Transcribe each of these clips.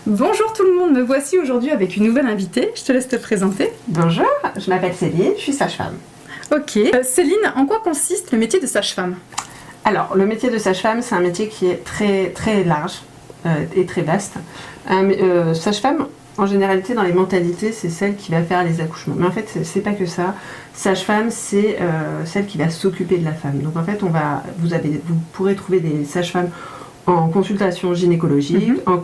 Bonjour tout le monde, me voici aujourd'hui avec une nouvelle invitée. Je te laisse te présenter. Bonjour, je m'appelle Céline, je suis sage-femme. Ok. Céline, en quoi consiste le métier de sage-femme? Alors, le métier de sage-femme, c'est un métier qui est très large et très vaste. Sage-femme, en généralité, dans les mentalités, c'est celle qui va faire les accouchements. Mais en fait, c'est pas que ça. Sage-femme, c'est celle qui va s'occuper de la femme. Donc en fait, vous pourrez trouver des sages-femmes en consultation gynécologique, en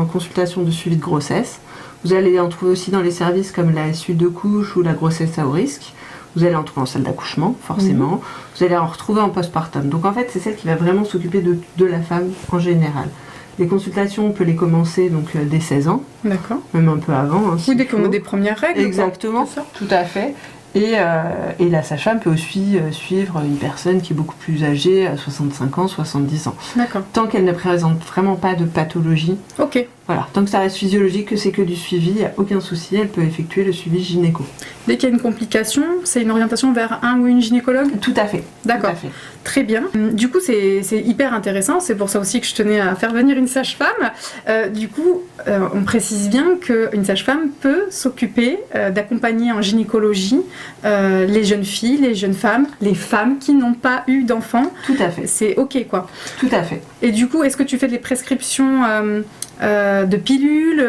consultation de suivi de grossesse. Vous allez en trouver aussi dans les services comme la suite de couche ou la grossesse à haut risque. Vous allez en trouver en salle d'accouchement, forcément. Vous allez en retrouver en postpartum. Donc en fait, c'est celle qui va vraiment s'occuper de la femme en général. Les consultations, on peut les commencer donc, dès 16 ans. D'accord. Même un peu avant. Hein, oui, dès qu'on a des premières règles. Exactement, tout à fait. Et la sage-femme peut aussi suivre une personne qui est beaucoup plus âgée, à 65 ans, 70 ans. D'accord. Tant qu'elle ne présente vraiment pas de pathologie. Ok. Voilà, tant que ça reste physiologique, que c'est que du suivi, il n'y a aucun souci, elle peut effectuer le suivi gynéco. Dès qu'il y a une complication, c'est une orientation vers un ou une gynécologue? Tout à fait. D'accord. Tout à fait. Très bien. Du coup, c'est hyper intéressant. C'est pour ça aussi que je tenais à faire venir une sage-femme. On précise bien qu'une sage-femme peut s'occuper d'accompagner en gynécologie les jeunes filles, les jeunes femmes, les femmes qui n'ont pas eu d'enfants. Tout à fait. C'est ok, quoi. Tout à fait. Et du coup, est-ce que tu fais des prescriptions de pilules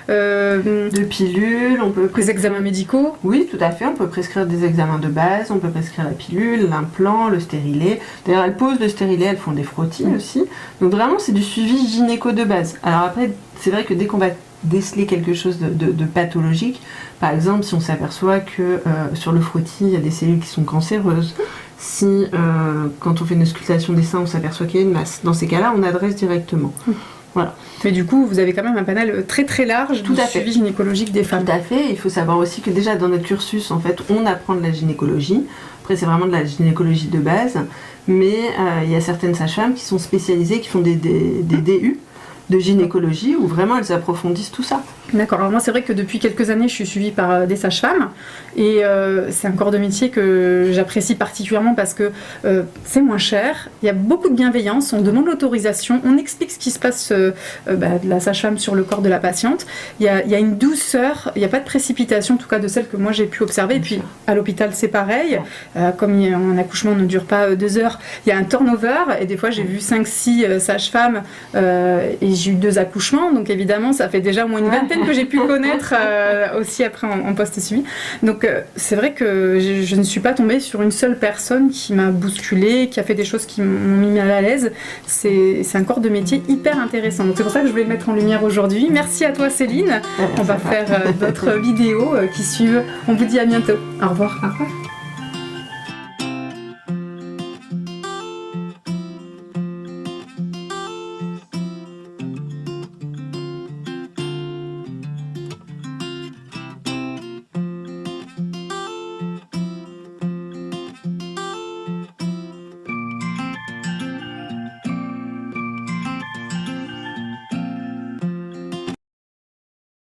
De pilules, on peut des examens médicaux? Oui, tout à fait. On peut prescrire des examens de base, on peut prescrire la pilule, l'implant, le stérilet. D'ailleurs, elles posent le stérilet, elles font des frottis aussi. Donc vraiment, c'est du suivi gynéco de base. Alors après, c'est vrai que dès qu'on va déceler quelque chose de pathologique, par exemple, si on s'aperçoit que sur le frottis, il y a des cellules qui sont cancéreuses, si quand on fait une auscultation des seins, on s'aperçoit qu'il y a une masse, dans ces cas-là, on adresse directement. Voilà. Mais du coup, vous avez quand même un panel très large de suivi gynécologique des femmes. Tout à fait. Il faut savoir aussi que déjà dans notre cursus, en fait, on apprend de la gynécologie. Après, c'est vraiment de la gynécologie de base. Mais il y a certaines sages-femmes qui sont spécialisées, qui font des DU de gynécologie où vraiment elles approfondissent tout ça. D'accord. Alors moi, c'est vrai que depuis quelques années, je suis suivie par des sages-femmes et c'est un corps de métier que j'apprécie particulièrement parce que c'est moins cher, il y a beaucoup de bienveillance, on demande l'autorisation, on explique ce qui se passe de la sage-femme sur le corps de la patiente. Il y a une douceur, il n'y a pas de précipitation, en tout cas de celle que moi j'ai pu observer. Et puis à l'hôpital, c'est pareil. Comme un accouchement ne dure pas 2 heures, il y a un turnover et des fois j'ai vu 5-6 sages-femmes et j'ai eu 2 accouchements, donc évidemment ça fait déjà au moins une vingtaine que j'ai pu connaître aussi après en post-suivi. Donc c'est vrai que je ne suis pas tombée sur une seule personne qui m'a bousculée, qui a fait des choses qui m'ont mis mal à l'aise. C'est un corps de métier hyper intéressant. Donc c'est pour ça que je voulais le mettre en lumière aujourd'hui. Merci à toi Céline. On va faire d'autres vidéos qui suivent. On vous dit à bientôt. Au revoir. Au revoir.